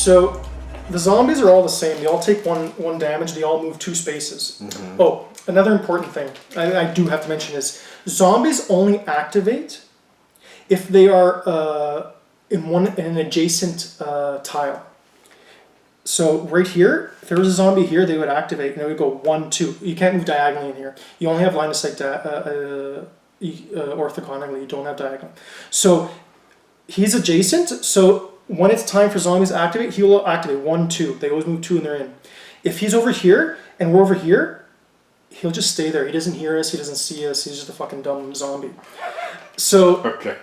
So the zombies are all the same. They all take one damage. They all move 2 spaces. Mm-hmm. Oh, another important thing I do have to mention is zombies only activate if they are in an adjacent tile. So right here, if there was a zombie here, they would activate, and it would go 1, 2. You can't move diagonally in here. You only have line of sight orthogonally. You don't have diagonal. So he's adjacent. So when it's time for zombies to activate, he will activate 1, 2. They always move 2 and they're in. If he's over here and we're over here, he'll just stay there. He doesn't hear us. He doesn't see us. He's just a fucking dumb zombie. So, okay.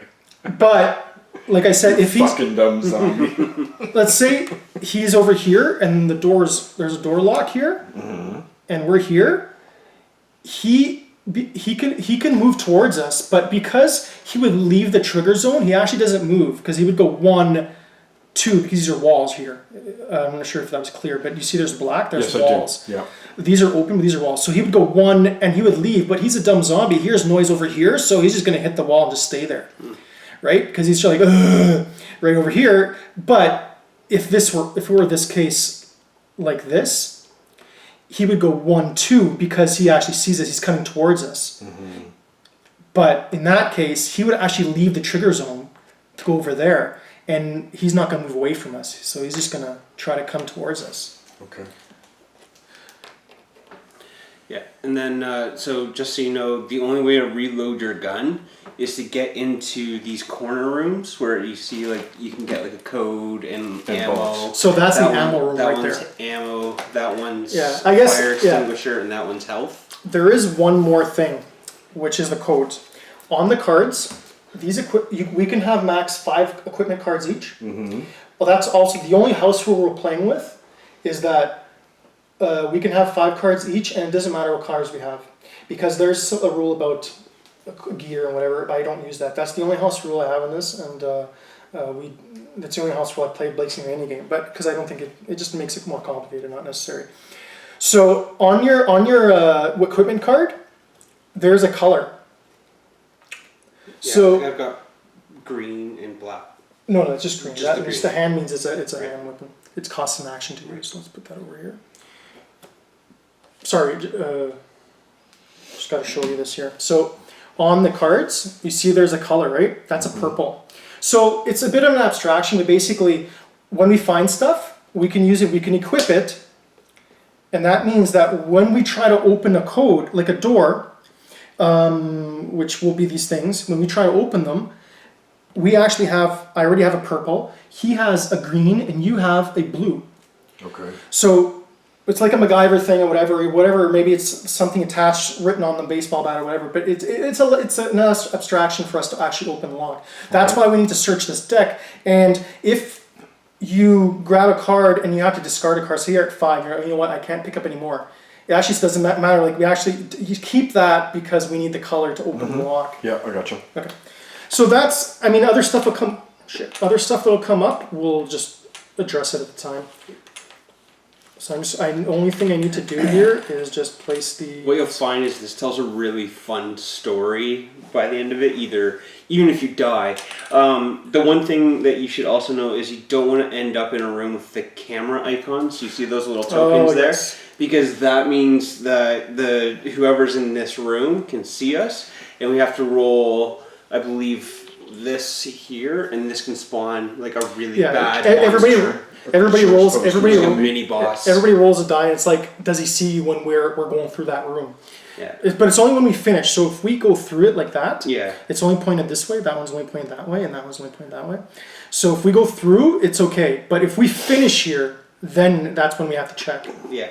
But like I said, if he's fucking dumb zombie. Let's say he's over here and there's a door lock here, mm-hmm. and we're here. He can move towards us, but because he would leave the trigger zone, he actually doesn't move because he would go 1, 2 because these are walls here. I'm not sure if that was clear, but you see there's black, there's walls. Yeah. These are open, but these are walls. So he would go 1 and he would leave, but he's a dumb zombie. He hears noise over here, so he's just going to hit the wall and just stay there. Right? Because he's just like, ugh, right over here. But if it were this case like this, he would go 1, 2 because he actually sees us. He's coming towards us. Mm-hmm. But in that case, he would actually leave the trigger zone to go over there, and he's not going to move away from us. So he's just going to try to come towards us. Okay. Yeah, and then so just so you know, the only way to reload your gun is to get into these corner rooms where you see like you can get like a code and ammo. Bullets. So that's the ammo room right there. That one's ammo. That one's I guess, fire extinguisher, and that one's health. There is one more thing, which is the codes on the cards. We can have max 5 equipment cards each. Mm-hmm. Well, that's also the only house rule we're playing with, is that we can have 5 cards each, and it doesn't matter what cards we have, because there's a rule about gear and whatever, but I don't use that. That's the only house rule I have in this, and that's the only house rule I played Blake's in any game, but because I don't think it just makes it more complicated, not necessary. So on your equipment card, there's a color. Yeah, so I've got green and black. No, it's just green. Just Just the hand means it's a hand weapon. It costs an action to use. So let's put that over here. Sorry, just got to show you this here. So on the cards, you see there's a color, right? That's a purple. So it's a bit of an abstraction, but basically when we find stuff, we can use it, we can equip it, and that means that when we try to open a code, like a door, which will be these things, when we try to open them, I already have a purple, he has a green, and you have a blue. Okay. So it's like a MacGyver thing or whatever. Maybe it's something attached, written on the baseball bat or whatever. But it's an abstraction for us to actually open the lock. That's why we need to search this deck. And if you grab a card and you have to discard a card, so you're at 5, you know what? I can't pick up any more. It actually doesn't matter. Like you keep that because we need the color to open the lock. Yeah, I gotcha. Okay. So that's. I mean, other stuff will come. Other stuff that'll come up. We'll just address it at the time. So the only thing I need to do here is just place the... What you'll find is this tells a really fun story by the end of it, even if you die. The one thing that you should also know is you don't want to end up in a room with the camera icons. You see those little tokens there? Yes. Because that means that whoever's in this room can see us, and we have to roll, I believe, this here, and this can spawn like a really bad monster. Everybody rolls a mini boss. Everybody rolls a die. It's like, does he see you when we're going through that room? Yeah. But it's only when we finish. So if we go through it like that, yeah, it's only pointed this way. That one's only pointed that way, and that one's only pointed that way. So if we go through, it's okay. But if we finish here, then that's when we have to check. Yeah.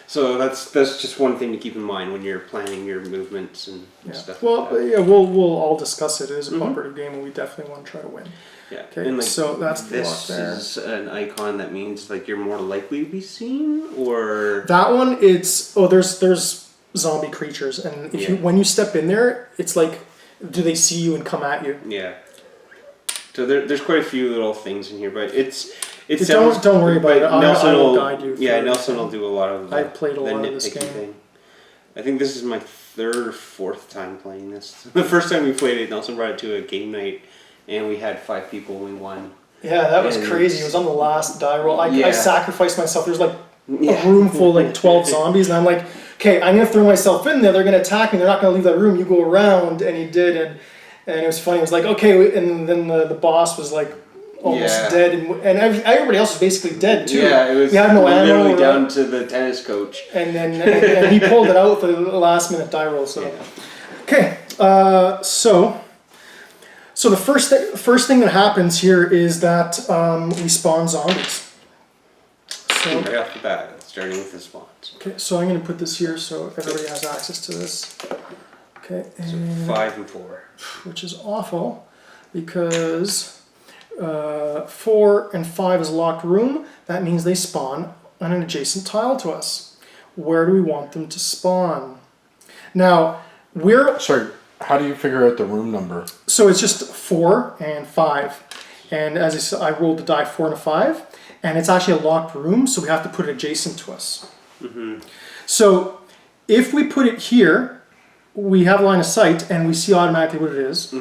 So that's just one thing to keep in mind when you're planning your movements and stuff. Well, like that. yeah, we'll all discuss it. It is a cooperative game, and we definitely want to try to win. Yeah. Okay. And so that's the lock there. This is an icon that means like you're more likely to be seen, or that one. There's zombie creatures, and when you step in there, it's like, do they see you and come at you? Yeah. So there's quite a few little things in here, but don't worry about it. Nelson I will guide you. Yeah, Nelson will do a lot of. I've played a lot of this game. Thing. I think this is my 3rd or 4th time playing this. The first time we played it, Nelson brought it to a game night, and we had 5 people. We won. Yeah, that was And- crazy. It was on the last die roll. I Yeah. sacrificed myself. There's like Yeah. a room full of like 12 zombies, and I'm like, okay, I'm gonna throw myself in there. They're gonna attack me. They're not gonna leave that room. You go around, and he did, and it was funny. It was like, okay, and then the boss was like almost Yeah. dead, and everybody else was basically dead too. Yeah, it was We had no literally ammo, down to the tennis coach. and then and he pulled it out for the last minute die roll. So, okay, so the first thing that happens here is that we spawn zombies. So, Right off the bat, starting with the spawns. okay, so I'm going to put this here so everybody has access to this. Okay, and, 5 and 4. which is awful because 4 and 5 is locked room. That means they spawn on an adjacent tile to us. Where do we want them to spawn? Now, Sorry, how do you figure out the room number? so it's just 4 and 5. And as I said, I rolled the die 4 and a 5. And it's actually a locked room, so we have to put it adjacent to us. So if we put it here, we have line of sight and we see automatically what it is.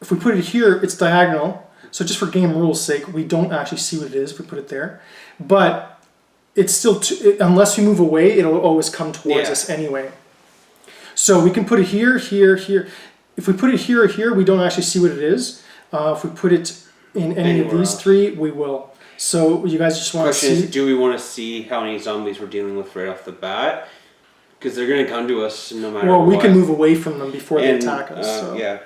If we put it here, it's diagonal. So just for game rules sake, we don't actually see what it is if we put it there. But it's still, unless we move away, it'll always come towards us anyway. So we can put it here, here, here. If we put it here or here, we don't actually see what it is. If we put it in any of these three, we will. So you guys just want to Question see? is, do we want to see how many zombies we're dealing with right off the bat? Because they're going to come to us no matter Well, what. we can move away from them before they And, attack us. So. Yeah.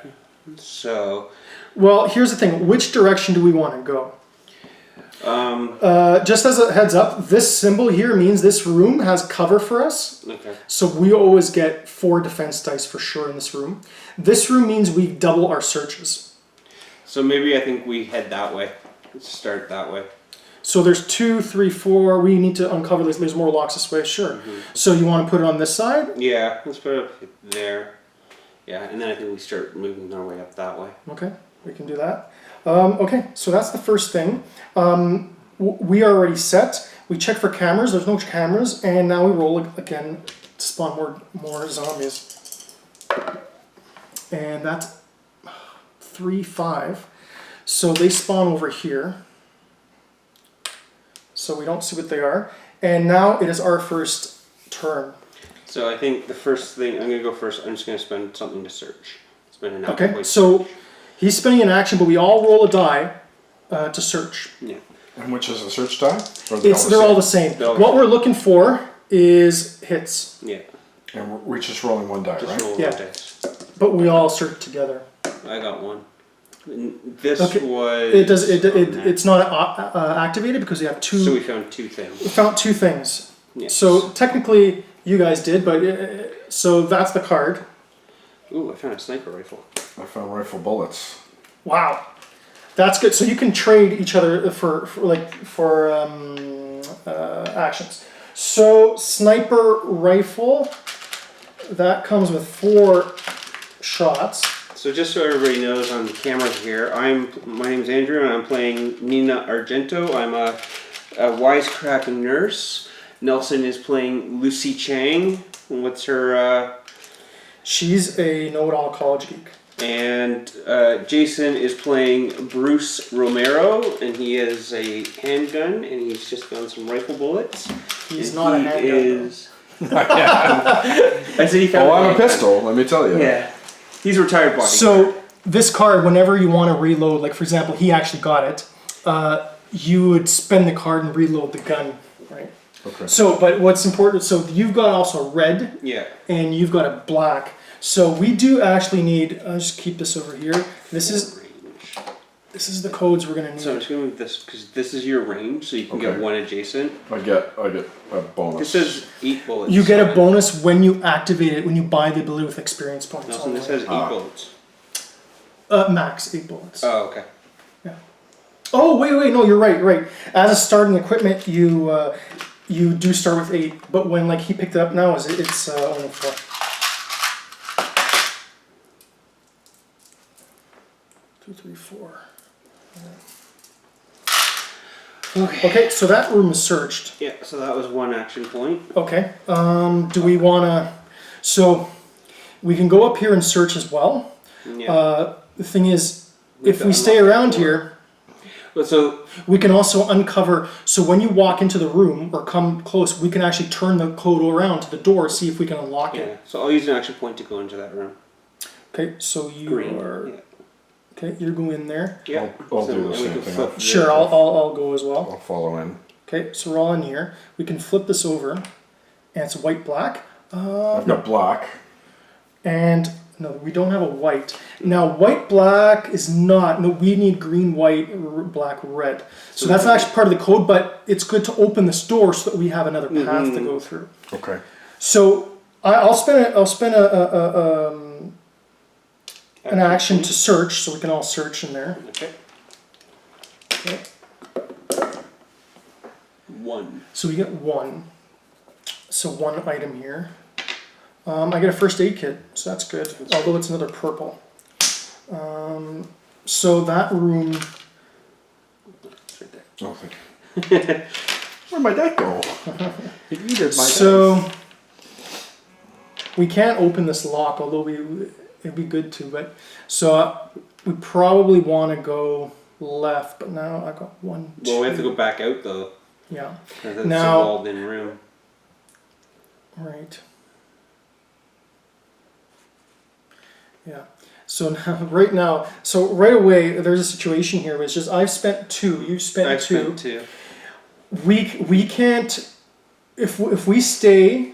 So, Well, here's the thing. Which direction do we want to go? Just as a heads up, this symbol here means this room has cover for us. okay. So we always get 4 defense dice for sure in this room. This room means we double our searches. So maybe I think we head that way. Let's start that way. So there's 2, 3, 4. We need to uncover this. There's more locks this way. Sure. So you want to put it on this side? Yeah, let's put it up there. Yeah, and then I think we start moving our way up that way. Okay, we can do that. Okay, so that's the first thing. We are already set. We check for cameras. There's no cameras, and now we roll again to spawn more zombies. And that's 3, 5. So they spawn over here. So we don't see what they are. And now it is our first turn. So I think the first thing, I'm going to go first. I'm just going to spend something to search. Spend an action Okay, point to so search. he's spinning an action, but we all roll a die to search. Yeah. And which is a search die? Or They're all the same. They're all What we're looking for is hits, Yeah. And we're just rolling one die, Just right? roll Yeah. one dice. but we all search together. I got one. This Okay, was. It's on it's not activated because we have that. two. So we found 2 things. We found 2 things. Yes. So technically, you guys did, but so that's the card. Ooh, I found a sniper rifle. I found rifle bullets. Wow, that's good. So you can trade each other for actions. So sniper rifle, that comes with 4 shots. So just so everybody knows on the camera here, my name's Andrew and I'm playing Nina Argento. I'm a wisecracking nurse. Nelson is playing Lucy Chang. What's her? She's a know-it-all college geek. And Jason is playing Bruce Romero, and he has a handgun, and he's just found some rifle bullets. He's And not a he handgun. is- I said he found. Oh, I'm a handgun. pistol, let me tell you. Yeah, he's a retired body. So this card, whenever you want to reload, like for example, he actually got it, you would spend the card and reload the gun, right? Okay. So, but what's important, so you've got also red Yeah. and you've got a black. So we do actually need, I'll just keep this over here. This is the codes we're going to need. So I'm just going with this because this is your range, so you can get Okay. 1 adjacent. I get a bonus. This says 8 bullets. You get a bonus when you activate it, when you buy the ability with experience points. Nelson, this only. says 8 bullets. Max 8 bullets. Oh, okay. Oh, wait, no, you're right. As a starting equipment, you do start with 8, but when like he picked it up now, it's only 4. Two, 3, 4. Okay, so that room is searched. Yeah, so that was 1 action point. Okay, do we wanna, so we can go up here and search as well. Yeah. The thing is, We if have we to stay unlock around the door. here, So We can also uncover, so when you walk into the room or come close, we can actually turn the code around to the door, see if we can unlock yeah. it. So I'll use an action point to go into that room. Okay, so you Green. are, Yeah. okay, you're going in there. Yeah. I'll do the we same can thing. flip Sure, the- I'll go as well. I'll follow in. Okay, so we're all in here. We can flip this over, and it's white black. I've got black. And no, we don't have a white. Now, white black is not. No, we need green, white, black, red. So that's not actually part of the code, but it's good to open this door so that we have another path to go through. Okay. So I'll spend an action to search, so we can all search in there. Okay. Okay. 1. So we get 1. So 1 item here. I get a first aid kit, so that's good. Although it's another purple. So that room. It's right there. Oh, thank you. Where'd my deck go? It needed my dice. So we can't open this lock, although it'd be good to. But so we probably want to go left. But now I got 1, 2. Well, we have to go back out though. Yeah. 'Cause it's Now- a walled-in room. Right. Yeah. So now, right now, so right away, there's a situation here. Which is just I've spent 2. You spent I 2. spent 2. We can't. If we stay.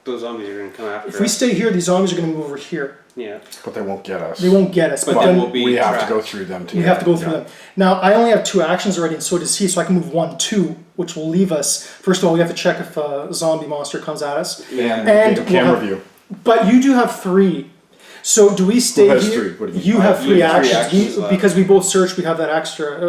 Those zombies are gonna come after If we us. stay here, these zombies are going to move over here. Yeah. But they won't get us. They won't get us, But but then then we'll be We have to trapped. go through them too. we have to go through Yeah. them. Now, I only have 2 actions already, and so does he, so I can move 1, 2, which will leave us. First of all, we have to check if a zombie monster comes at us. And, And the we'll camera have- view. But you do have 3. So do we stay has here? 3? What do you You mean? have 3 You have 3 actions. actions left. Because we both searched, we have that extra.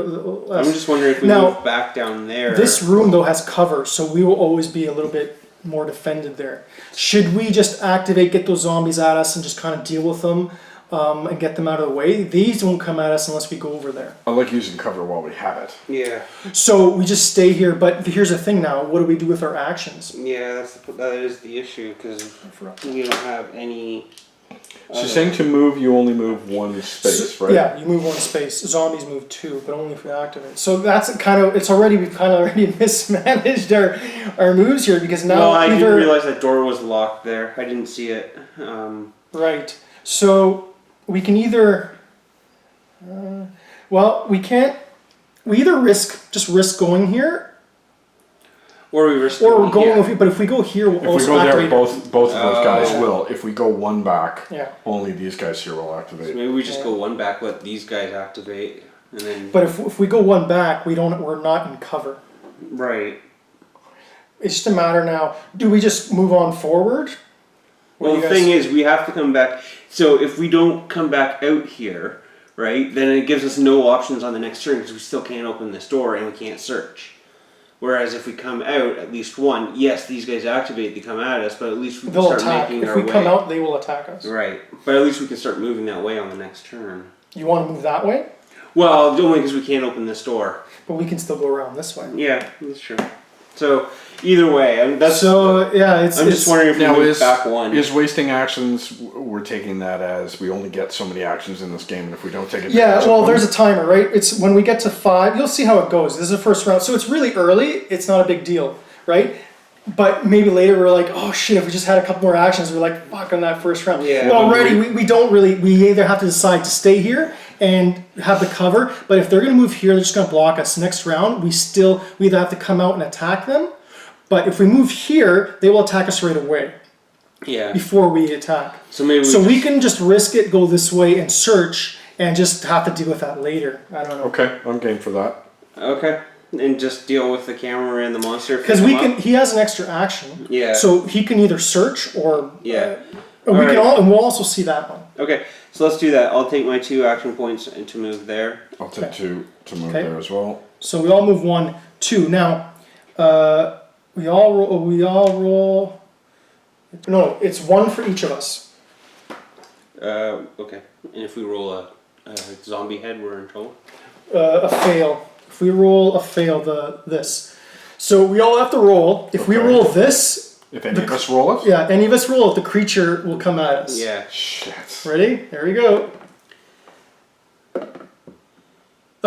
I'm just wondering if we Now, move back down there. This room, though, has cover, so we will always be a little bit more defended there. Should we just activate, get those zombies at us, and just kind of deal with them and get them out of the way? These won't come at us unless we go over there. I like using cover while we have it. Yeah. So we just stay here, but here's the thing now, what do we do with our actions? Yeah, that is the issue because we don't have any. So you're saying to move, you only move 1 space, So- right? Yeah, you move 1 space. Zombies move 2, but only if we activate. So that's kind of, we've kind of already mismanaged our moves here because now No, I either, didn't realize that door was locked there. I didn't see it. right. So we can either, well, we either risk going here, Or we risk. or we're going, yeah. but if we go here, we'll If we also go there, activate. both of those guys Oh. will. If we go 1 back, Yeah. only these guys here will So activate. maybe we just go 1 back, let these guys activate, and then. But if we go 1 back, we're not in cover. Right. It's just a matter now, do we just move on forward? What Well, do the you guys- thing is, we have to come back. So if we don't come back out here, right, then it gives us no options on the next turn because we still can't open this door and we can't search. Whereas if we come out at least 1, yes, these guys activate, they come at us, but at least we can They'll start attack. making If our we way. come out, they will attack us. Right, but at least we can start moving that way on the next turn. You want to move that way, Well, only because we can't open this door. but we can still go around this way. Yeah, that's true. So either way, that's. So yeah, I'm just wondering if we Now move back 1. is wasting actions, we're taking that as we only get so many actions in this game, and if we don't take it, Yeah, well, there's a timer, right? It's when we get to 5, you'll see how it goes. This is the first round, so it's really early. It's not a big deal, right? But maybe later we're like, oh shit, if we just had a couple more actions, we're like, fuck on that first round. Yeah, But but already we don't really, we either have to decide to stay here and have the cover, but if they're gonna move here, they're just gonna block us. Next round, we either have to come out and attack them, but if we move here, they will attack us right away Yeah. before we attack. So maybe We can just risk it, go this way and search, and just have to deal with that later. I don't know. Okay, I'm game for that. Okay. And just deal with the camera and the monster. if they Because come up? he has an extra action. Yeah. So he can either search or. Yeah. And Alright. and we'll also see that one. Okay, so let's do that. I'll take my 2 action points and to move there. I'll take Okay. 2 to move Okay. there as well. So we all move 1, 2. Now, we all roll. No, it's 1 for each of us. Okay. And if we roll a zombie head, we're in trouble. A fail. If we roll a fail, this. So we all have to roll. If we Okay. roll this, If any of us roll it? yeah, any of us roll it, the creature will come at us. Yeah. Shit. Ready? There we go.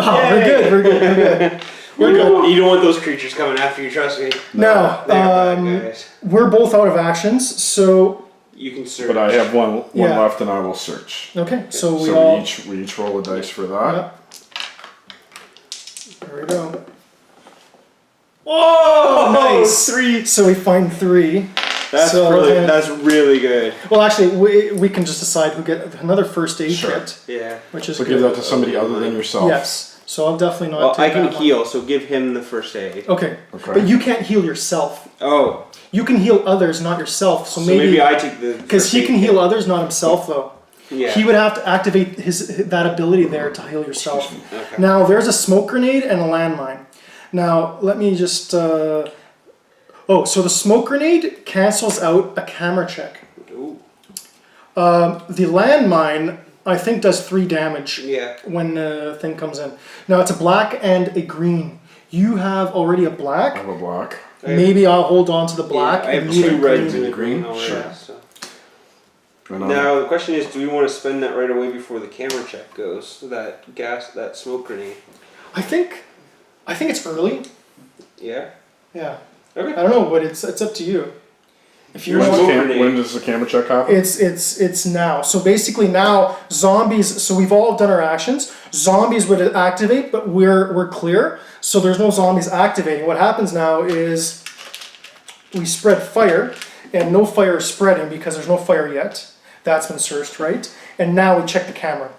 Oh, we're good. We're good. We're good. We're good. You don't want those creatures coming after you, trust me. Now, They're bad guys. we're both out of actions, so You can search. But I have one Yeah. left, and I will search. okay. So we So all. we each roll a dice for that. Yep. There we go. Oh, nice. 3. So we find 3. That's So, really that's really good. Well, actually, we can just decide who get another first aid Sure. kit, Yeah. which is So good. give that to somebody other than yourself. Yes. So I'll definitely not. Well, take I can that one. heal, so give him the first aid. Okay. Okay. But you can't heal yourself. Oh, You can heal others, not yourself. So, so maybe I take the. because first he aid can kit. heal others, not himself, though. Yeah. He would have to activate that ability there to heal yourself. Okay. Now, there's a smoke grenade and a landmine. Now, let me just. Oh, so the smoke grenade cancels out a camera check. Ooh. The landmine, I think, does 3 damage Yeah. when the thing comes in. Now, it's a black and a green. You have already a I black. have a black. Maybe I'll hold on to the black. Yeah, I have and you 2 the reds green. and a green Green? already. Sure. So. And Now the question is, do we want to spend that right away before the camera check goes? That smoke grenade. I think it's early. Yeah. Yeah. Okay. I don't know, but it's up to you. If you Yours want, is- when does the camera check happen? it's now. So basically now zombies. So we've all done our actions. Zombies would activate, but we're clear. So there's no zombies activating. What happens now is we spread fire, and no fire is spreading because there's no fire yet. That's been searched, right? And now we check the camera.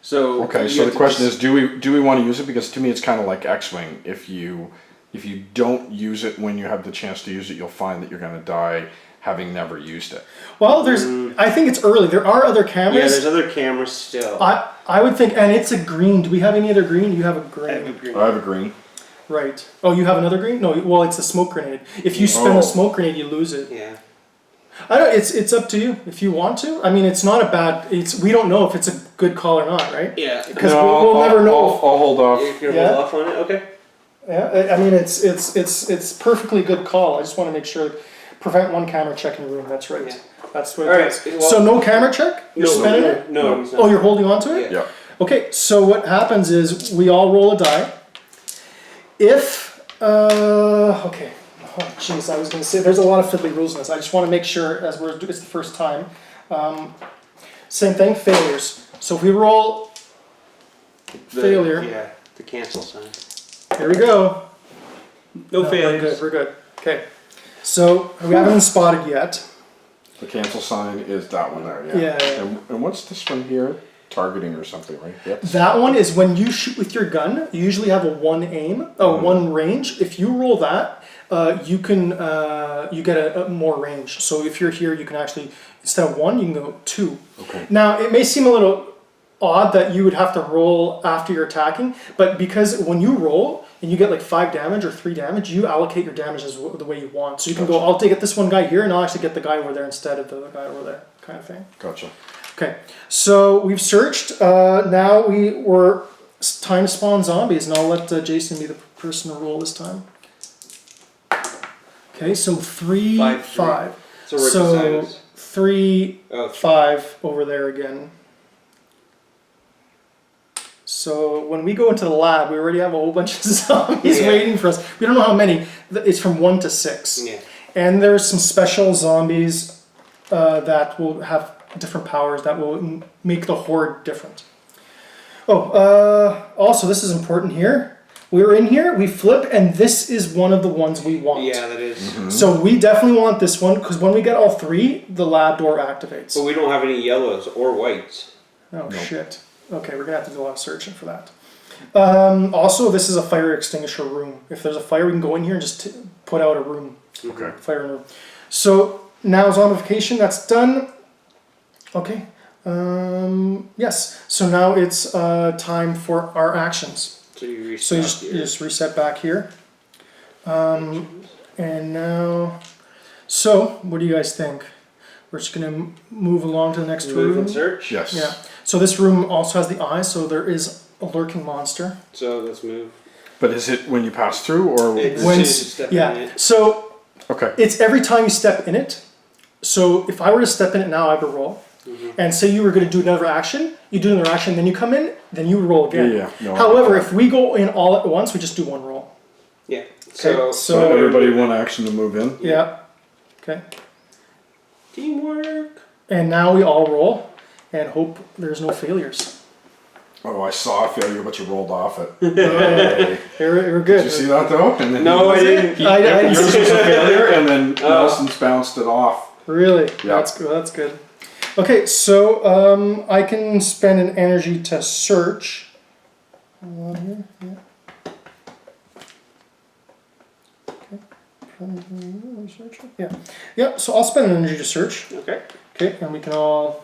So Okay, you so the have to question just- is, do we want to use it? Because to me, it's kind of like X-wing. If you don't use it when you have the chance to use it, you'll find that you're going to die having never used it. Well, I think it's early. There are other Yeah, cameras. there's other cameras still. I would think, and it's a green. Do we have any other green? You have a green. I have a green. I have a green. Right. Oh, you have another green? No, well, it's a smoke grenade. If you spin Oh. a smoke grenade, you lose it. Yeah. I don't. It's up to you if you want to. I mean, it's not a bad. We don't know if it's a good call or not, right? Yeah. Because we'll never know. I'll hold off. If you're Yeah. hold off on it, okay. Yeah. I mean, it's perfectly good call. I just want to make sure prevent one camera check in the room. That's right. Yeah. That's what All it right, is. well- So no camera check. You're spinning it. No, he's not. Oh, you're holding on to it. Yeah. Yeah. Okay, so what happens is we all roll a die. If, okay, oh jeez, I was going to say, there's a lot of fiddly rules in this. I just want to make sure, as it's the first time. Same thing, failures. So if we roll failure, Yeah, the cancel sign. here we go. No No, failures. We're good. Okay, so we haven't been spotted yet. The cancel sign is that one there. Yeah. Yeah. And what's this one here? Targeting or something, right? Yep. That one is when you shoot with your gun, you usually have a 1 aim, one range. If you roll that, you get a more range. So if you're here, you can actually, instead of 1, you can go 2. Okay. Now, it may seem a little odd that you would have to roll after you're attacking, but because when you roll and you get like 5 damage or 3 damage, you allocate your damage the way you want. So you can go, I'll take this one guy here and I'll actually get the guy over there instead of the other guy over there, kind of thing. Gotcha. Okay, so we've searched. Now it's time to spawn zombies, and I'll let Jason be the person to roll this time. Okay, so 3, 5, 5. So we're So beside us. 3, Oh, 5 over there again. So when we go into the lab, we already have a whole bunch of zombies Yeah. waiting for us. We don't know how many. It's from 1 to 6. Yeah. And there's some special zombies that will have different powers that will make the horde different. Oh, also this is important here. We're in here, we flip, and this is one of the ones we want. Yeah, that is. So we definitely want this one, because when we get all 3, the lab door activates. But we don't have any yellows or whites. Oh, shit. Okay, we're going to have to do a lot of searching for that. Also, this is a fire extinguisher room. If there's a fire, we can go in here and just put out a room. Okay. Fire room. So now zombification, that's done. Okay. Yes. So now it's time for our actions. So you So you reset. just, you just reset back here. And now, so what do you guys think? We're just going to move along to the next Move room. and search. Yes. Yeah. So this room also has the eye, so there is a lurking monster. So let's move. But is it when you pass through or? It's When- just step in Yeah. it. So Okay. it's every time you step in it. So if I were to step in it now, I would roll. And say you were going to do another action, you do another action, then you come in, then you roll again. Yeah, no, However, if we go in all at once, we just do one roll. Yeah. Okay, So everybody one action to move in. Yeah. Okay. Teamwork. And now we all roll and hope there's no failures. Oh, I saw a failure, but you rolled off it. We're good. Did you see that though? And then No, I didn't. I didn't Yours was see a failure, and then Nelson's bounced it off. Really? Yeah. That's good. That's good. Okay, so I can spend an energy to search. Hold on here. Yeah. Okay. Yeah. Yeah. So I'll spend an energy to search. Okay. Okay, and we can all.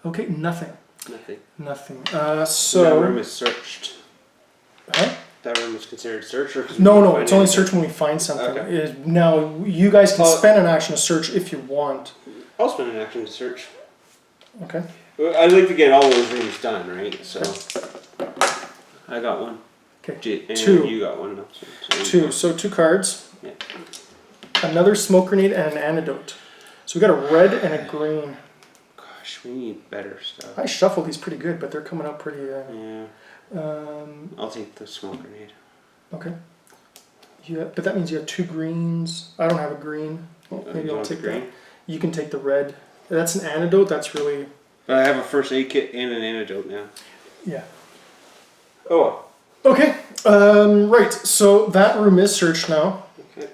Okay, nothing. Nothing. Nothing. That So. room is searched. Huh? That room is considered search, or No, it's only search when we find something. Okay. Now, you guys can spend an action to search if you want. I'll spend an action to search. Okay. I'd like to get all those rooms done, right? So I got one. Okay. And Two. You got one. So Two. So 2 cards. Yeah. Another smoke grenade and an antidote. So we got a red and a green. Gosh, we need better stuff. I shuffled these pretty good, but they're coming out pretty. Yeah. I'll take the smoke grenade. Okay. Yeah, but that means you have 2 greens. I don't have a green. Well, maybe You I'll want the take that. green? You can take the red. That's an antidote. That's really. But I have a first aid kit and an antidote now. Yeah. Oh. Okay. Right. So that room is searched now. Okay.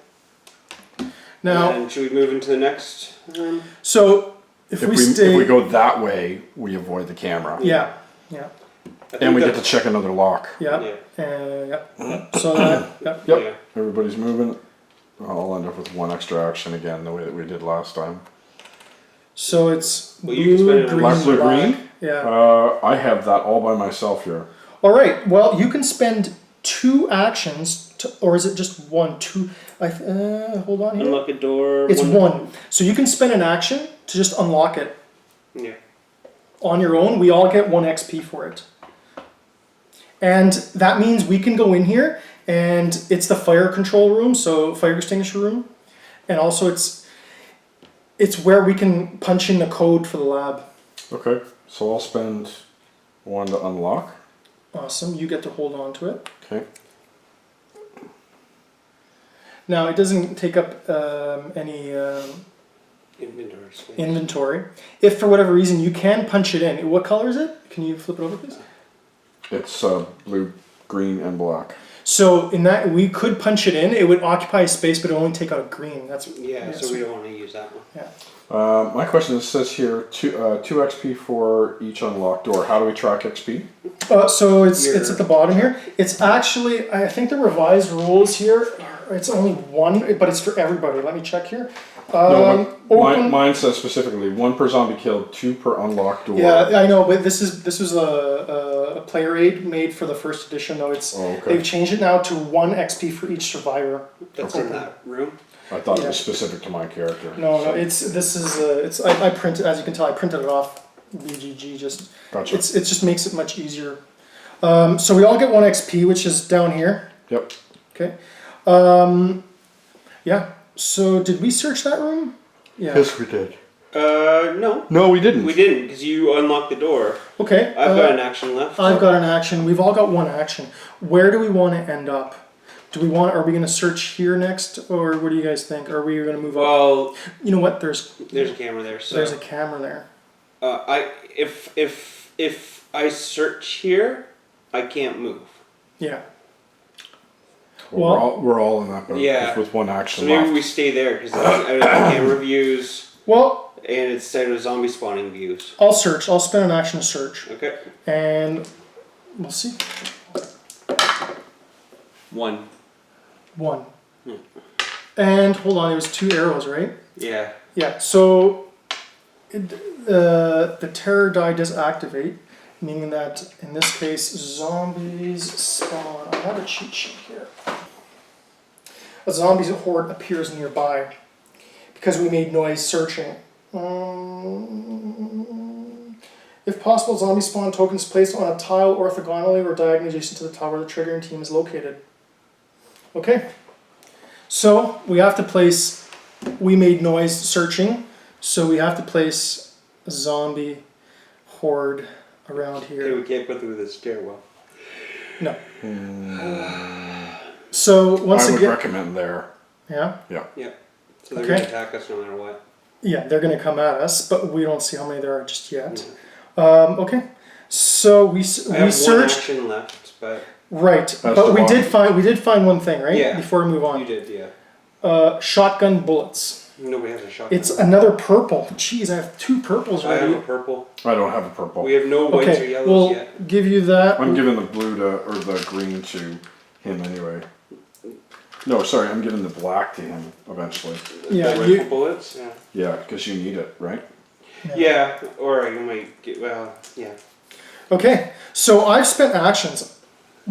Now. And should we move into the next room? So if we stay. If we go that way, we avoid the camera. Yeah. Yeah. And we get to check another lock. Yeah. Yeah. Yeah. So that. Yeah. Yep. Yeah. Everybody's moving. I'll end up with 1 extra action again, the way that we did last time. So it's Well, you can spend blue, it on green, black, blue, black. green? Yeah. I have that all by myself here. All right. Well, you can spend 2 actions, or is it just 1? 2. Hold on here. Unlock a door. It's 1. So you can spend an action to just unlock it Yeah. on your own. We all get 1 XP for it. And that means we can go in here, and it's the fire control room, so fire extinguisher room, and also it's where we can punch in the code for the lab. Okay, so I'll spend 1 to unlock. Awesome. You get to hold on to it. Okay. Now it doesn't take up any Inventory space. inventory. If for whatever reason you can punch it in, what color is it? Can you flip it over, please? It's blue, green, and black. So in that, we could punch it in. It would occupy space, but it would only take out a green. That's Yeah, so we don't want to use that one. Yeah. My question is, says here 2 XP for each unlocked door. How do we track XP? So it's at the bottom here. It's actually, I think the revised rules here, it's only 1, but it's for everybody. Let me check here. Mine says specifically 1 per zombie killed, 2 per unlocked door. Yeah, I know, but this was a player aid made for the first edition, though. They've changed it now to 1 XP for each survivor. That's in that room. I thought it was specific to my character. No, I printed, as you can tell, I printed it off BGG. Just Gotcha. it just makes it much easier. So we all get 1 XP, which is down here. Yep. Okay. Yeah. So did we search that room? Yeah. Yes, we did. No. No, we didn't. We didn't, because you unlocked the door. Okay. I've got an action left. I've got an action. We've all got 1 action. Where do we want to end up? Are we going to search here next, or what do you guys think? Are we going to move up? Well, You know what? There's there's a camera there. So there's a camera there. If I search here, I can't move. Yeah. We're all in that boat Yeah. with 1 action So maybe left. we stay there because it's out of the camera views Well, and it's out of zombie spawning views. I'll search. I'll spend an action to search, Okay. and we'll see. 1. 1. And hold on, it was 2 arrows, right? Yeah. Yeah. So the terror die does activate, meaning that in this case zombies spawn. I have a cheat sheet here. A zombies horde appears nearby because we made noise searching. If possible, zombie spawn tokens placed on a tile orthogonally or diagonally adjacent to the tile where the triggering team is located. Okay. So we have to place we made noise searching, so we have to place a zombie horde around Okay, here. we can't go through the stairwell. No. So once I would again, recommend there. yeah, Yeah. So they're Okay. gonna attack us no matter what. yeah, they're gonna come at us, but we don't see how many there are just yet. Mm. Okay, so we I have one searched. action left, but Right, That's but the we did one. find one thing, right? Yeah. Before we move you on, did, yeah. shotgun bullets. Nobody has a shotgun. It's another purple. Jeez, I have 2 purples I have ready. a purple. I don't have a purple. We have no whites or Okay, yellows we'll yet. give you that. I'm giving the blue to, or the green to him anyway. No, sorry, I'm giving the black to him eventually. Yeah, the you- rifle bullets. Yeah. Yeah, because you need it, right? Yeah, or you might get yeah. Okay, so I've spent actions.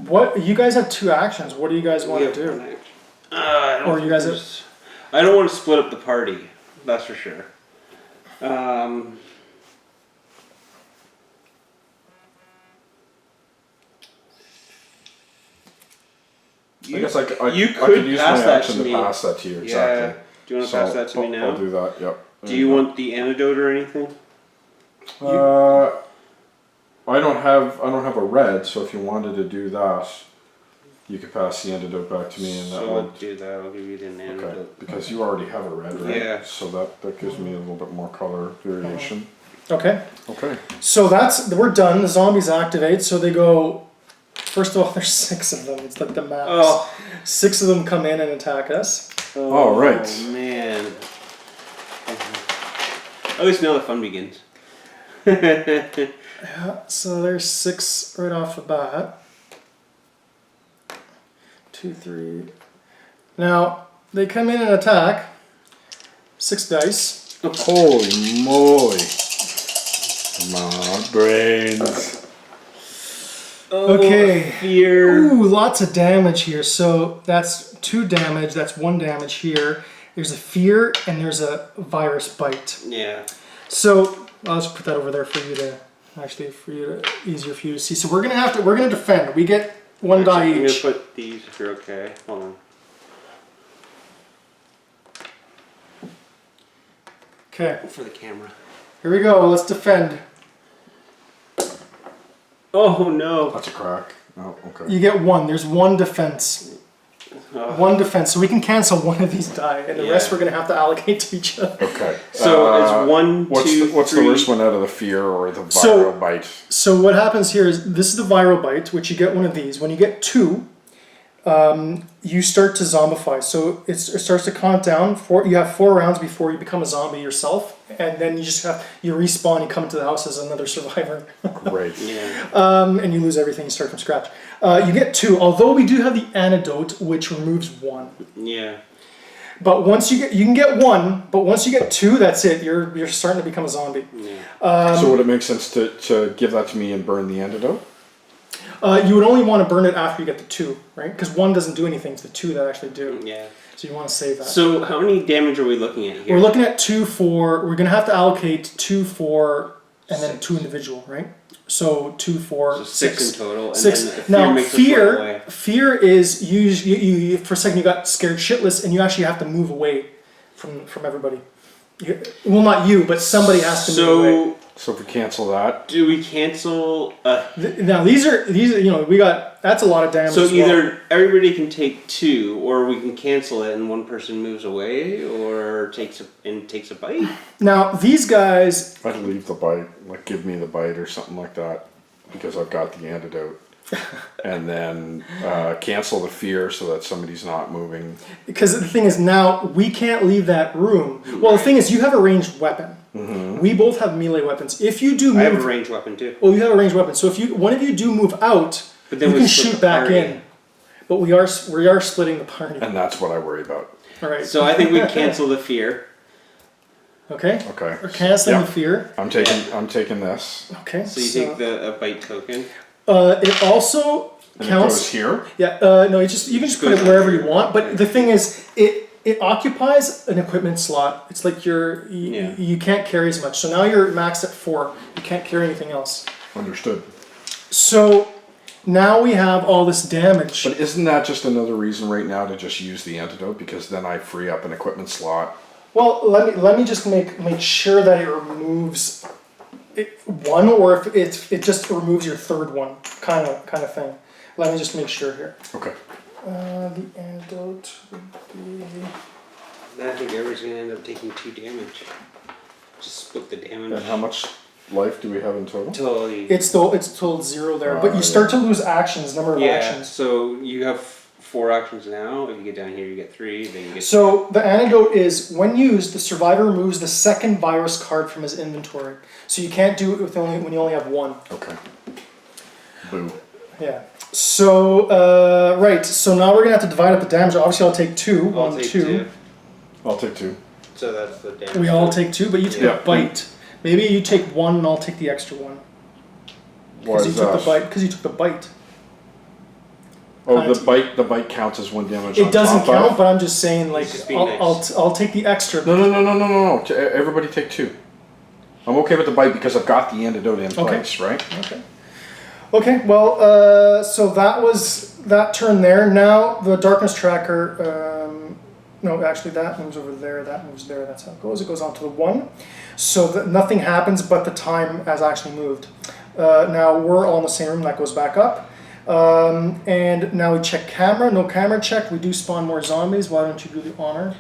What you guys have 2 actions? What do you guys want We to have do? one action. I don't Or you guys think there's- I don't want to split up the party. That's for sure. I guess I could you use pass my that action to to me. pass that to you, Yeah. exactly. Do you want to So pass that to me now? I'll do that, yep. Do you want the antidote or anything? I don't have a red, so if you wanted to do that, you could pass the antidote back to me and that So I'll would. do that. I'll give you the Okay, antidote. because you already have a red, right? Yeah. So that gives me a little bit more color variation. Okay, Okay. so we're done. The zombies activate, so they go. First of all, there's 6 of them. It's like the max. Oh. 6 of them come in and attack us. Oh, right. Man. At least now the fun begins. Yeah, so there's 6 right off the bat. 2, 3. Now they come in and attack. 6 dice. Holy moly. My brains. Okay. Fear. Ooh, lots of damage here. So that's 2 damage. That's 1 damage here. There's a fear and there's a virus bite. Yeah. So I'll just put that over there for you to easier for you to see. So we're gonna defend. We get 1 die I'm each. gonna put these if you're okay. Hold on. Okay, For the camera. here we go. Let's defend. Oh no. That's a crack. Oh, okay. You get 1. There's 1 defense. 1 defense. So we can cancel 1 of these die, and the rest Yeah. we're gonna have to allocate to each other. Okay. So it's 1, What's 2, what's 3. the worst one out of the fear or the viral So- bite? So what happens here is this is the viral bite, which you get 1 of these. When you get 2, you start to zombify. So it starts to count down. You have 4 rounds before you become a zombie yourself, and then you respawn. You come into the house as another survivor, Great. Yeah. and you lose everything. You start from scratch. You get 2, although we do have the antidote, which removes 1. Yeah. But once you can get 1, but once you get 2, that's it. You're starting to become a zombie. Yeah. So would it make sense to give that to me and burn the antidote? You would only want to burn it after you get the 2, right? Because 1 doesn't do anything. It's the 2 that actually do. Yeah. So you want to save that. So how many damage are we looking at here? We're looking at 2 for. We're gonna have to allocate 2 for, and then 2 individual, right? So 2 for So 6 in total. And 6. then fear Now makes us run away. fear is you for a second you got scared shitless, and you actually have to move away from everybody. Well, not you, but somebody has to move away. So if we cancel that, Do we cancel? Now these are we got that's a lot of damage. So as well. either everybody can take 2, or we can cancel it and one person moves away, or takes a bite. Now these guys. I'd leave the bite, like give me the bite or something like that, because I've got the antidote. And then cancel the fear so that somebody's not moving. Because the thing is, now we can't leave that room. Well, the thing is, you have a ranged weapon. Mm-hmm. We both have melee weapons. If you do move, I have a ranged weapon too. oh, you have a ranged weapon. So if one of you do move out, But then you we can split shoot the back party. in. But we are splitting the party. And that's what I worry about. All right. So I think we cancel the fear. Okay. Okay. We're canceling Yeah. the fear. I'm taking this. Okay. So you take the bite token. It also And counts. it goes here. Yeah. No, you can just put goes it wherever on you want. But the thing is, it occupies an equipment slot. It's like Yeah. you can't carry as much. So now you're maxed at 4. You can't carry anything else. Understood. So now we have all this damage. But isn't that just another reason right now to just use the antidote? Because then I free up an equipment slot Well, let me just make sure that it removes one, or if it just removes your third one, kind of thing. Let me just make sure here. Okay. The antidote would be. I think everybody's gonna end up taking 2 damage. Just split the damage. And how much life do we have in total? Totally. It's told 0 there, but you start to lose actions, number of actions. So you have 4 actions now. If you get down here, you get 3. Then you get. So the antidote is when used, the survivor removes the second virus card from his inventory. So you can't do it when you only have 1. Okay. Boo. Yeah. So right. So now we're gonna have to divide up the damage. Obviously, I'll take 2. I'll 1, take 2. 2. I'll take 2. So that's the damage. We all take 2, but you take Yeah. a bite. Maybe you take 1 and I'll take the extra 1. Why Because you is took that? the bite. Because you took the bite. Oh, the bite counts as 1 damage. It on doesn't top of? count, but I'm just saying, like, Just being nice. I'll take the extra. No. Everybody take 2. I'm okay with the bite because I've got the antidote in place, right? Okay. Okay. Well, so that was that turn there. Now the darkness tracker. No, actually, that moves over there. That moves there. That's how it goes. It goes on to the 1. So that nothing happens, but the time has actually moved. Now we're all in the same room. That goes back up. And now we check camera. No camera check. We do spawn more zombies. Why don't you do the honor?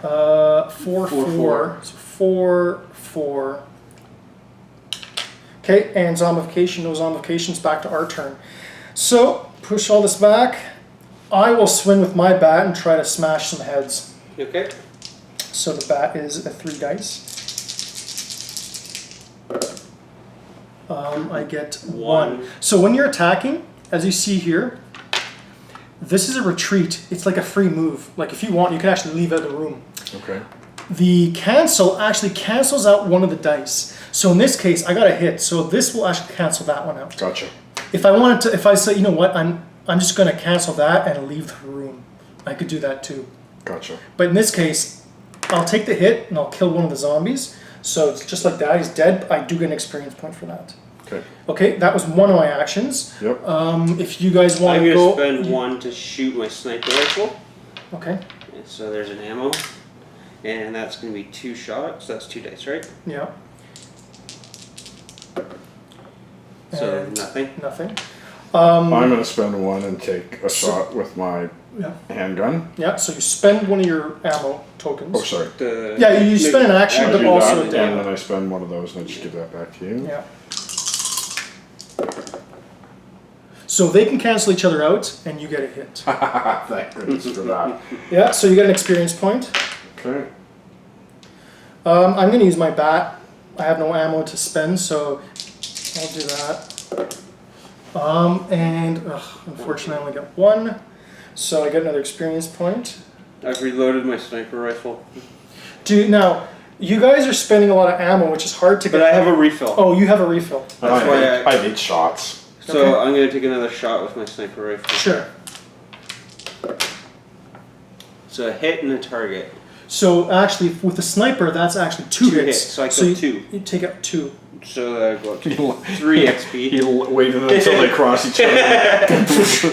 4, 4. So 4, 4. Okay, and zombification. No zombifications. Back to our turn. So push all this back. I will swing with my bat and try to smash some heads. Okay. So the bat is a 3 dice. I get 1. So when you're attacking, as you see here, this is a retreat. It's like a free move. Like if you want, you can actually leave out the room. Okay. The cancel actually cancels out one of the dice. So in this case, I got a hit. So this will actually cancel that one out. Gotcha. If I wanted to, if I say, you know what, I'm just going to cancel that and leave the room. I could do that too. Gotcha. But in this case, I'll take the hit and I'll kill one of the zombies. So it's just like that. He's dead. But I do get an experience point for that. Okay. Okay, that was one of my actions. Yep. If you guys want I'm to gonna go, spend 1 to shoot my sniper rifle. Okay. And so there's an ammo, and that's gonna be 2 shots. That's 2 dice, right? Yeah. So And nothing. Nothing. I'm gonna spend 1 and take a shot with my Yeah. handgun. Yeah. So you spend one of your ammo tokens. Oh, sorry. Yeah, you spend an action, I but do also that, a and damage. then I spend 1 of those, and I just give that back to you. Yeah. So they can cancel each other out, and you get a hit. Thank goodness for that. Yeah. So you get an experience point. Okay. I'm going to use my bat. I have no ammo to spend, so I'll do that. Unfortunately, I only got 1, so I get another experience point. I've reloaded my sniper rifle, Now, you guys are spending a lot of ammo, which is hard to get. but I have a refill. Oh, you have a refill. That's why I have 8 shots. So Okay. I'm gonna take another shot with my sniper rifle. Sure. So a hit and a target. So actually, with the sniper, that's actually 2 2 hits. hits, so I kill 2. You take out 2. So I go up to 3 XP. He waited until they cross each other.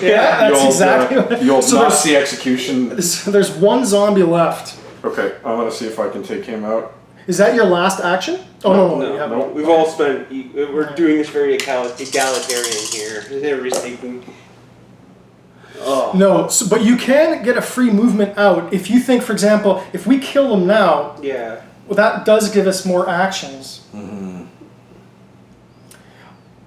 Yeah, that's exactly what. The old So Nazi execution. So there's 1 zombie left. Okay, I'm gonna see if I can take him out. Is that your last action? Oh no, you haven't. No, we've all spent. We're doing this very egalitarian here. Everybody's taking. Oh. No, but you can get a free movement out if you think, for example, if we kill them now, Yeah. well, that does give us more actions.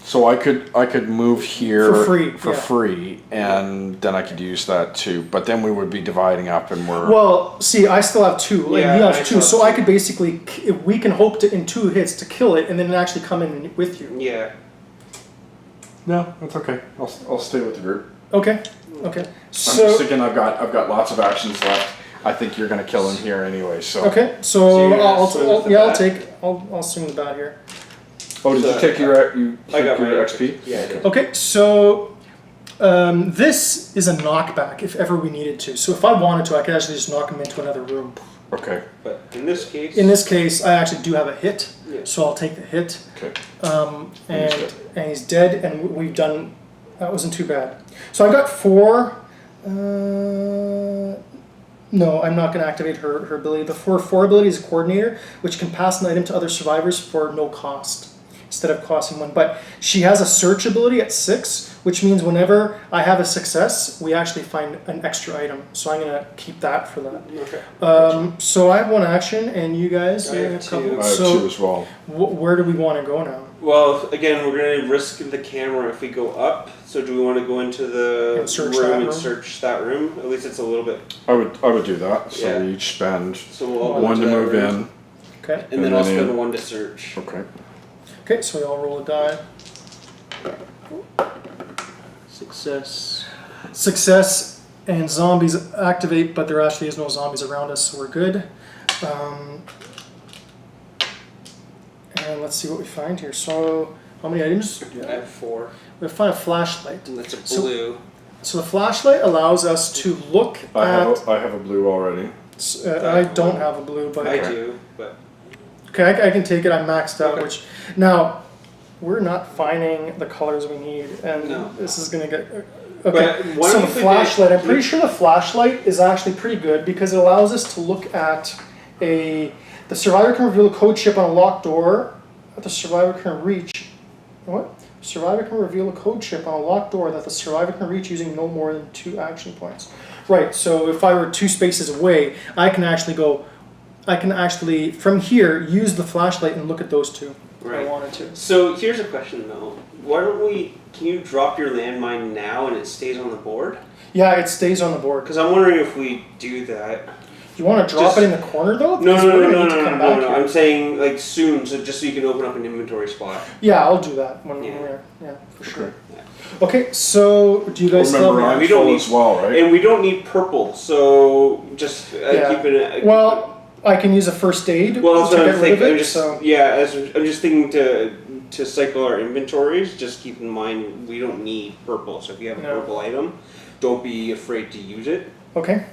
So I could move here For free, yeah. and then I could use that too. But then we would be dividing up, and we're Well, see, I still have 2, and Yeah, you I have 2, still so have I could basically, we can hope to in 2 hits to kill it, and then actually come in with you. Yeah. no, that's okay. I'll stay with the group. Okay, okay. I'm So just thinking I've got lots of actions left. I think you're gonna kill him here anyway. So okay, So so you're gonna swing with the bat? I'll swing the bat here. Oh, did you take your I got my XP? Yeah, I did. Okay, so this is a knockback if ever we needed to. So if I wanted to, I could actually just knock him into another room. Okay. But in this case. In this case, I actually do have a hit, Yeah. so I'll take the hit. Okay. And he's dead, and we've done. That wasn't too bad. So I got 4. No, I'm not going to activate her ability. The 4 ability is Coordinator, which can pass an item to other survivors for no cost instead of costing 1. But she has a search ability at 6, which means whenever I have a success, we actually find an extra item. So I'm going to keep that for that. Okay. So I have 1 action, and you guys I have a couple. 2. I have So 2 as well. where do we want to go now? Well, again, we're going to risk the camera if we go up. So do we want to go into the And search room that and room? search that room? At least it's a little bit. I would do that. So Yeah. we each spend So we'll all go 1 to into that move room. in. Okay. And then And I'll then spend in. 1 to search. Okay. Okay, so we all roll a die. Success. Success, and zombies activate, but there actually is no zombies around us, so we're good. And let's see what we find here. So, how many items? I have 4. We find a flashlight. And that's a So- blue. So the flashlight allows us to look I at. have a blue already. I don't have a blue, but I do, but okay, I can take it. I'm maxed out. Okay. Which now we're not finding the colors we need, and No. this is gonna get. But Okay, why so don't the you put flashlight, the- I'm pretty sure the flashlight is actually pretty good because it allows us to look at the survivor can reveal a code chip on a locked door that the survivor can reach. What? Survivor can reveal a code chip on a locked door that the survivor can reach using no more than 2 action points. Right, so if I were 2 spaces away, I can actually from here use the flashlight and look at those 2 if I Right. wanted to. So here's a question though. Why don't we? Can you drop your landmine now and it stays on the board? Yeah, it stays on the board. Because I'm wondering if we do that. You want to drop Just- it in the corner though? No, Because no, we're no, gonna no, need to no, come no, back no. here. I'm saying like soon, so just so you can open up an inventory spot. Yeah, I'll do that when Yeah. we're yeah, for sure. Okay. Okay, so do you guys still Remember, have I'm we don't full need- as well, right? And we don't need purple, so just Yeah. keep it. Well, I can use a first aid Well, that's to what get I'm rid of thinking. it. I'm just So I'm just thinking to cycle our inventories. Just keep in mind we don't need purple. So if you have a No. purple item, don't be afraid to use it. okay,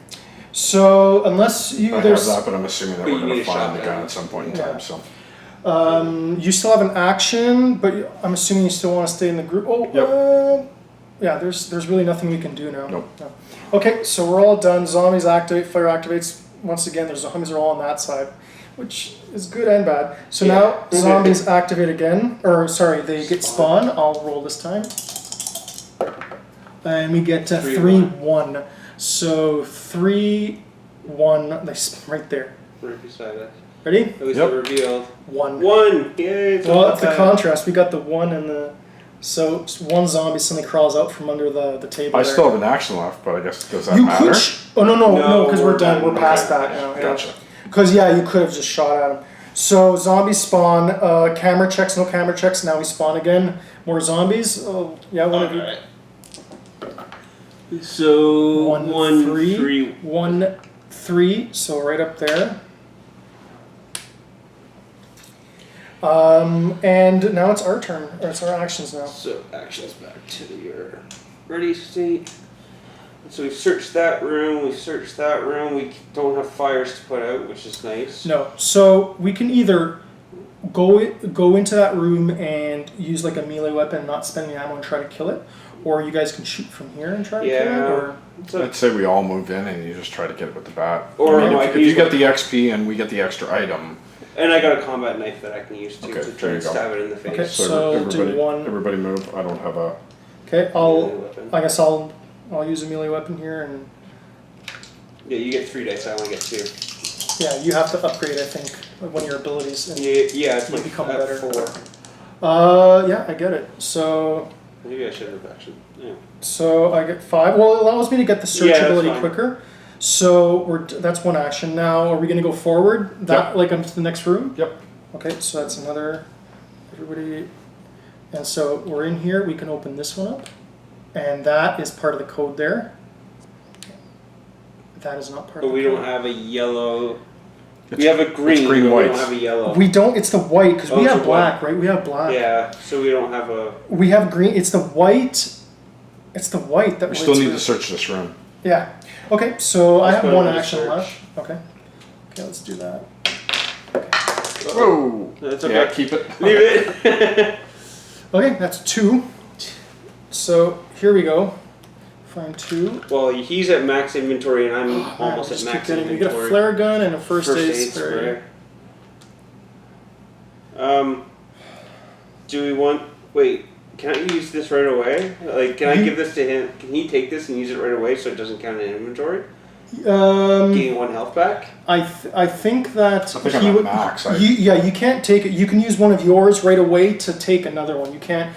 so unless you I there's have that, but I'm assuming that But we're you going need to a find the shotgun. gun at some point in Yeah. time. So you still have an action, but I'm assuming you still want to stay in the group. Oh, Yep. yeah. There's really nothing we can do now. Nope. No. Okay, so we're all done. Zombies activate. Fire activates. Once again, there's zombies are all on that side, which is good and bad. So Yeah. now zombies activate again, or sorry, they get spawn. I'll roll this time, and we get 3-1. So 3-1. Right there. Right beside us. Ready? At least Yep. it revealed 1. 1. Yay! It's Well, not it's the bad. contrast. We got the 1 and the. So 1 zombie suddenly crawls out from under the table. I there. still have an action left, but I guess does that You matter? could. Oh no No, because we're we're done. done. We're past Okay. that now. Gotcha. Because yeah, you could have just shot at him. So zombies spawn. Camera checks. No camera checks. Now we spawn again. More zombies. Oh yeah. One of you. Alright. So 1, 3. 3. 1, 3. So right up there. And now it's our turn. Or it's our actions now. So actions back to your ready state. So we've searched that room. We've searched that room. We don't have fires to put out, which is nice. No, so we can either go into that room and use like a melee weapon, and not spend any ammo, and try to kill it, or you guys can shoot from here and try to kill it. Yeah. Or So, I'd say we all move in and you just try to get it with the bat. Or I mean, no, I if can you use get my- the XP and we get the extra item, and I got a combat knife that I can use too Okay, to there try you and go. stab it in the face. Okay. so So everybody, do 1. everybody move. I don't have a. okay, Melee weapon. I guess I'll use a melee weapon here, and Yeah, you get 3 dice. I only get 2. yeah, you have to upgrade. I think one of your abilities. And, Yeah, it's You like become at better. 4. yeah, I get it. So Maybe I should have actually. Yeah. So I get 5. Well, it allows me to get the search Yeah, that's ability fine. quicker. So that's 1 action. Now, are we going to go forward? That Yep. like into the next room? Yep. Okay, so that's another. Everybody, and so we're in here. We can open this one up, and that is part of the code there. That is not part But of we the don't code. have a yellow. We have a green, green but white. we don't have a yellow. We don't. It's the white because Oh, we it's have the white. black, right? We have black. Yeah, so we don't have a. We have green. It's the white. It's the white that We still it's need really- to search this room. Yeah. Okay, so I Let's have go 1 to the action search. left. Okay. Okay, let's do that. Whoa! That's Yeah, okay. keep it. Leave it. Okay, that's 2. So here we go. Find 2. Well, he's at max inventory and I'm almost Just at keep max getting. We inventory. get a flare gun and a first aid spray. Do we want? Wait, can I use this right away? Like, can I give this to him? Can he take this and use it right away so it doesn't count in inventory? Gain 1 health back. I think that I think I'm at max. you can't take it. You can use one of yours right away to take another one. You can't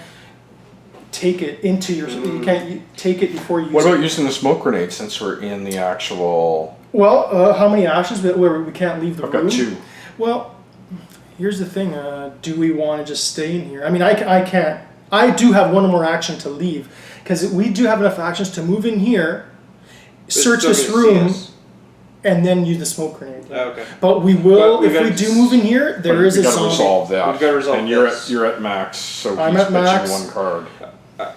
take it into your. You can't take it before you. What about using the smoke grenade since we're in the actual? Well, how many actions where we can't leave the I've room? got 2. Well, here's the thing. Do we want to just stay in here? I mean, I can't. I do have one more action to leave because we do have enough actions to move in here, search this room, and then use the smoke grenade. Oh, okay. But we will, But if we do move in here, there is a zombie. Resolve that. We've got to resolve and this. you're at max, so I'm he's at max. pitching 1 card.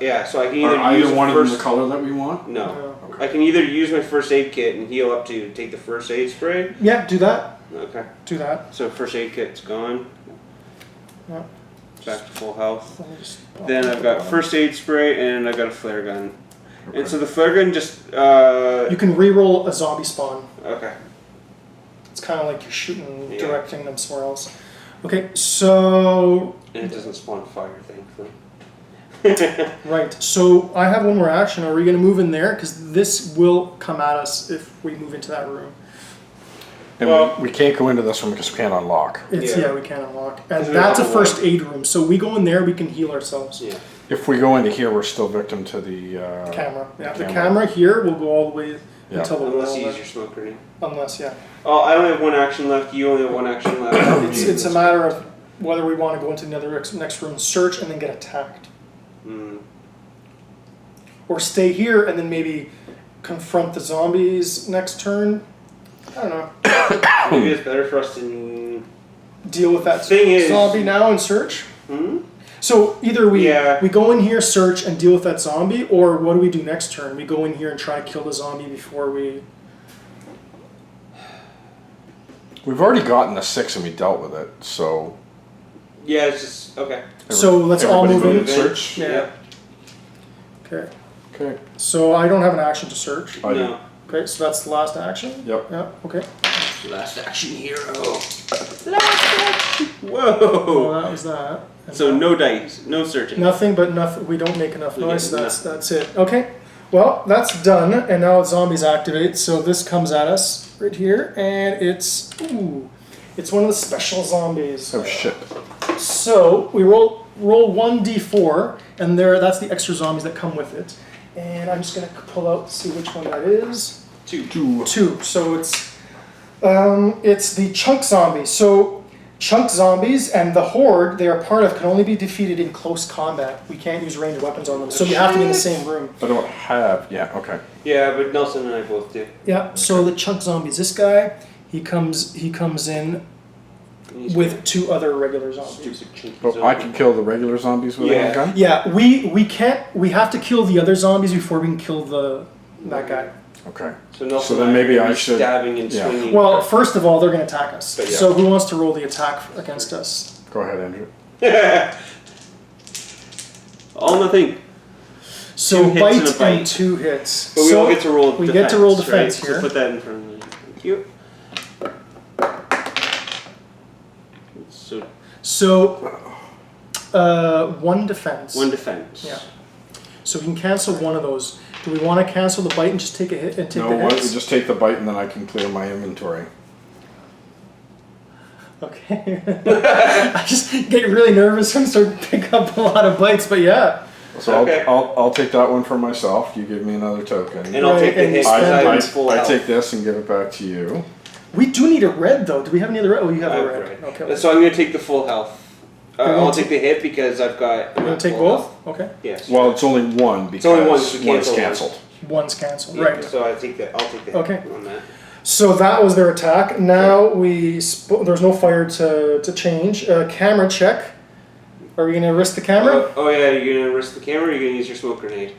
Yeah, so I can Are either use either one of first. them the color that we want? No. Okay. I can either use my first aid kit and heal up to take the first aid spray. Yeah, do that. Okay. Do that. So first aid kit's gone. Yeah. Back to full health. Let me just- Then I've got first aid spray and I've got a flare gun. Okay. And so the flare gun just. You can re-roll a zombie spawn. Okay. It's kind of like you're shooting, Yeah. directing them somewhere else. Okay, so And it doesn't spawn fire, thankfully. right. So I have one more action. Are we going to move in there? Because this will come at us if we move into that room. And Well- we can't go into this one because we can't unlock. Yeah, we can't unlock, and Is it that's a level first aid room. So we go in there, we can heal ourselves. Yeah. If we go into here, we're still victim to the Camera. Yeah, the camera. camera here will go all the way Yeah. until the Unless wall you use there. your smoke grenade. Unless, yeah. Oh, I only have 1 action left. You only have 1 action left. It's a matter of whether we want to go into another next room, search, and then get attacked. Mm. Or stay here and then maybe confront the zombies next turn. I don't know. Maybe it's better for us to. Deal with that Thing is- zombie now and search. Hmm? So either we Yeah. we go in here, search, and deal with that zombie, or what do we do next turn? We go in here and try to kill the zombie before we. We've already gotten a 6 and we dealt with it, so. Yeah, it's just. Okay. So let's all everybody move in. Search. Yeah. Okay. Okay. So I don't have an action to search. I do. No. Okay, so that's the last action. Yep. Yeah. Okay. Last action hero. Oh, Whoa. that was that. And So no dice, no searching. nothing but nothing. We don't make enough We noise. get That's it. Okay. Well, that's done, and now zombies activate. So this comes at us right here, and it's one of the special zombies. Oh shit. So we roll 1d4, and that's the extra zombies that come with it. And I'm just gonna pull out to see which one that is. 2. 2. So it's the chunk zombies. So chunk zombies and the horde they are part of can only be defeated in close combat. We can't use ranged weapons on them. So you have to be in the same room. I don't have. Yeah. Okay. Yeah, but Nelson and I both do. Yeah. So the chunk zombies. This guy, he comes in with 2 other regular zombies. Stupid chunky But I can kill the regular zombies with a Yeah. handgun. Yeah. We can't. We have to kill the other zombies before we can kill that guy. Okay. So Nelson So then and maybe are gonna I be should- stabbing and yeah. swinging. Well, first of all, they're going to attack us. But yeah. So who wants to roll the attack against us? Go ahead, Andrew. All nothing. So 2 hits bite and a bite. and 2 hits. But we So all get to roll defense. we get to roll defense right? here. So put that in front of me. Thank you. So So 1 defense. 1 defense. Yeah. So we can cancel one of those. Do we want to cancel the bite and just take a hit and take No, the why don't we hits? just take the bite and then I can clear my inventory. Okay. I just get really nervous and start to pick up a lot of bites, but yeah. So Okay. I'll take that one for myself. You give me another token. And I'll take the Right, and hit spend because it. I'm full I health. take this and give it back to you. We do need a red though. Do we have any other red? Oh, you have I a have red. red. Okay. So I'm going to take the full health. You're gonna I'll take the hit because I've got. You want to take both? Okay. Yes. Well, it's only one because only one, so we one is cancel one. canceled. One's canceled. Yeah, Right. So I take the. I'll take the hit Okay. on that. So that was their attack. Now there's no fire to change. Camera check. Are we gonna risk the camera? Oh yeah, you're gonna risk the camera. Or you're gonna use your smoke grenade.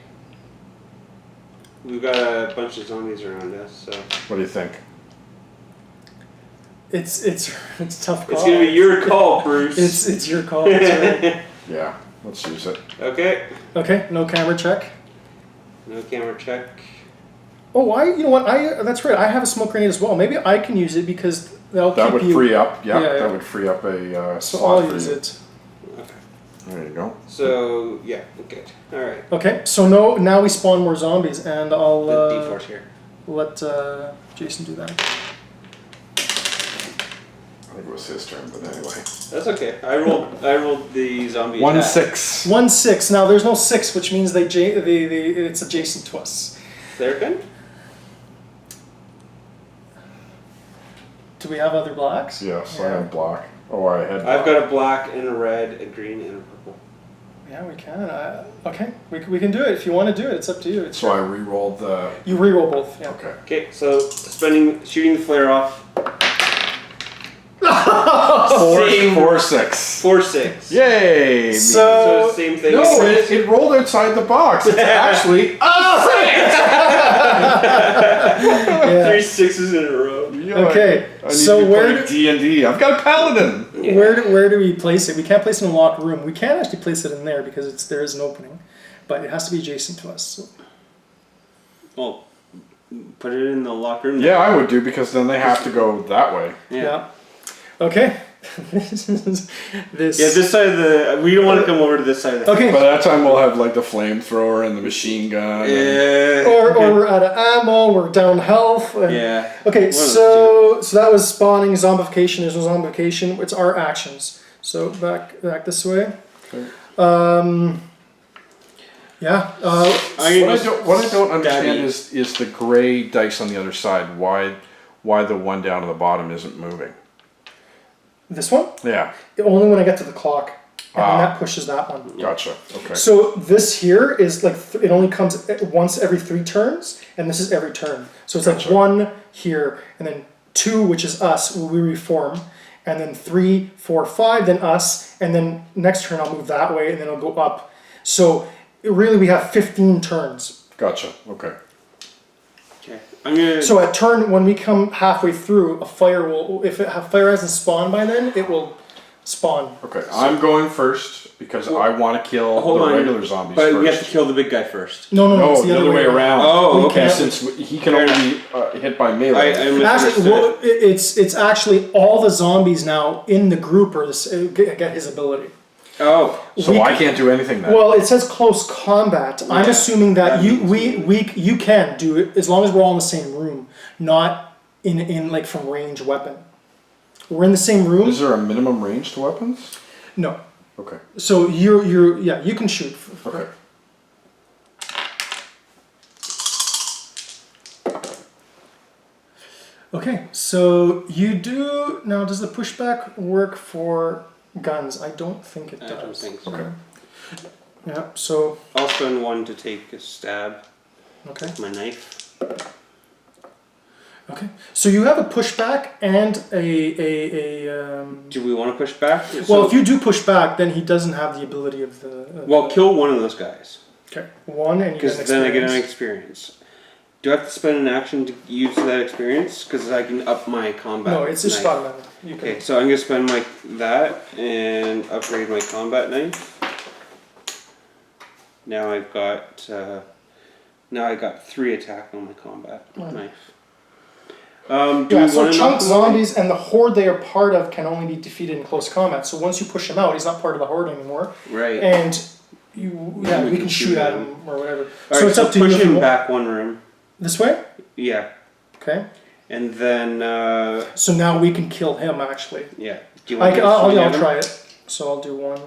We've got a bunch of zombies around us, so What do you think? It's tough call. it's gonna be your call, Bruce. It's your call. That's right. Yeah, let's use it. Okay. Okay, no camera check. No camera check. Oh, you know what? That's right. I have a smoke grenade as well. Maybe I can use it because that'll That keep would you. free up. Yeah, Yeah, yeah. that would free up a So slot I'll for use you. it. Okay. There you go. So yeah, good. All right. Okay, so no, now we spawn more zombies, and I'll The D4's here. let Jason do that. I think it was his turn, but anyway. That's okay. I rolled the zombie. 1 attack. 6. 1 6. Now there's no 6, which means it's adjacent to us. They're good. Do we have other blacks? Yes, I Yeah. have black. Oh, I had. I've got a black and a red, a green and a purple. Yeah, we can. Okay, we can do it. If you want to do it, it's up to you. It's So I re-rolled the. you reroll both. Yeah. Okay. Okay, so shooting the flare off. 4 6. 4 6. Yay! So So same thing. No, it rolled outside the box. It's actually yeah. 3 6s in a row. Okay, I need so to be where playing D&D. I've got a paladin. where do we place it? We can't place it in a locked room. We can actually place it in there because there is an opening, but it has to be adjacent to us. So. Well, put it in the locker room. Yeah, I would do because then they have to go that way. Yeah. Okay. this. Yeah, this side of the. We don't want to come over to this side of the. Okay. By that time, we'll have like the flamethrower and the machine gun. and- Yeah. Or we're out of ammo. We're down health. And, Yeah. Okay, One of those so that was spawning, zombification. There's no zombification. It's our actions. So back this way. Okay. Yeah. What I don't understand Daddy. is the gray dice on the other side. Why the one down at the bottom isn't moving? This one? Yeah. Only when I get to the clock. And then Ah. that pushes that one. Gotcha. Okay. So this here is like, it only comes once every 3 turns, and this is every turn. So it's like Gotcha. 1 here, and then 2, which is us, we reform, and then 3, 4, 5, then us, and then next turn I'll move that way, and then I'll go up. So really we have 15 turns. Gotcha. Okay. Okay. I'm gonna. So at turn, when we come halfway through, a fire will, if fire hasn't spawned by then, it will spawn. Okay. I'm going first because I want to kill Hold the on. regular zombies But first. we have to kill the big guy first. No, No, it's the other way around. Oh, We okay. can't- Since he can Fair only be hit by melee. I Actually, misunderstood. well, it's actually all the zombies now in the group are get his ability. Oh. so we I can- can't do anything then. Well, it says close combat. I'm Yeah, assuming that that means you can do it as long as we're all in the same room, not in like from range weapon. We're in the same room. Is there a minimum range to weapons? No. Okay. So you can shoot. Okay. Okay, so you do now. Does the pushback work for guns? I don't think it does. I don't think so. Okay. Yeah. So I'll spend 1 to take a stab okay. with my knife. Okay. So you have a pushback and a Do we want to push back? well, if you do push back, then he doesn't have the ability of the. Well, kill one of those guys. Okay. 1 and you Because get then I get an experience. experience. Do I have to spend an action to use that experience? Because I can up my combat. No, it's just knife. automatic. You can. Okay, so I'm gonna spend that and upgrade my combat knife. Now I've got 3 attack on my combat knife. Do Yeah, we so want to chunk knock them zombies and the horde they are part of can only be defeated in close combat. So once you push him out, he's not part of the horde anymore. Right. And we can shoot at him or whatever. All so right, it's up to push you. if you him want- back 1 room. This way? Yeah, Okay. and then So now we can kill him actually. yeah. Do you want to I'll try it. So I'll do 1.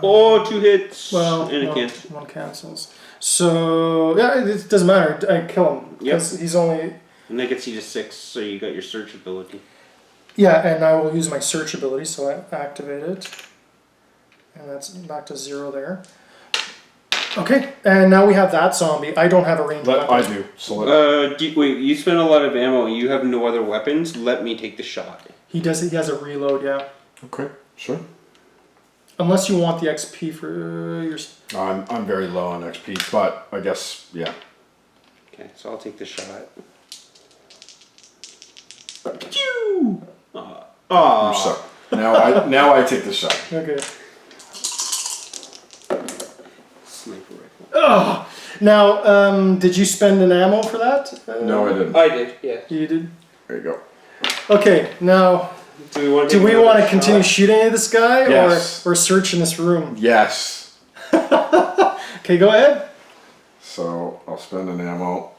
Oh, 2 hits. Well, and no, a cancel. 1 cancels. So yeah, it doesn't matter. I kill him because he's only. And that gets you to 6, so you got your search ability. Yeah, and I will use my search ability, so I activate it. And that's back to 0 there. Okay, and now we have that zombie. I don't have a range I weapon. do. So let, Wait, you spent a lot of ammo and you have no other weapons? Let me take the shot. He does. He has a reload, yeah. okay. Sure. Unless you want the XP for your. I'm very low on XP, but I guess yeah. Okay, so I'll take the shot. Pew! You suck. Now I take the shot. Okay. sniper rifle. Oh, now, did you spend an ammo for that? No, I didn't. I did, yeah. You did. There you go. Okay, now, Do do we want to continue shooting at this guy, Yes. or search in this room? Yes. Okay, go ahead. So I'll spend an ammo.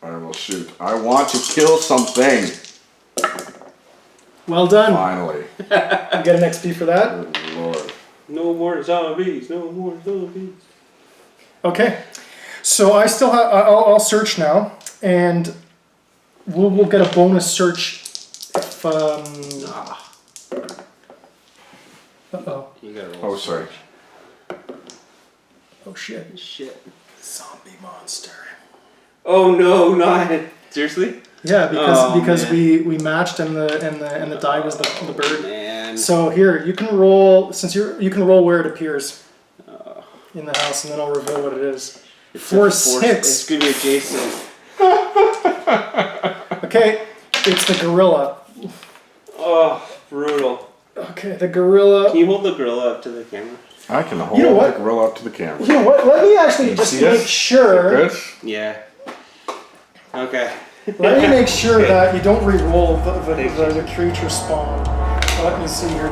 I will shoot. I want to kill something. Well done. Finally. You get an XP for that. Good Lord. No more zombies, no more zombies. Okay, so I still have. I'll search now, and we'll get a bonus search if. Uh-oh. You gotta roll. Oh, sorry. Oh shit. Shit. Zombie monster. Oh no, not seriously? Yeah, Oh, because man. we matched and the die was the bird. Man. So here you can roll you can roll where it appears in the house, and then I'll reveal what it is. It's 4, a 6. It's gonna be Jason. Okay, it's the gorilla. Oh, brutal. Okay, the gorilla. Can you hold the gorilla up to the camera? I can hold know what? the gorilla up to the camera. You know what? Let me actually just See it? make sure. Good? Yeah. Okay. Let me make sure that you don't re-roll the creature spawn. Let me see here.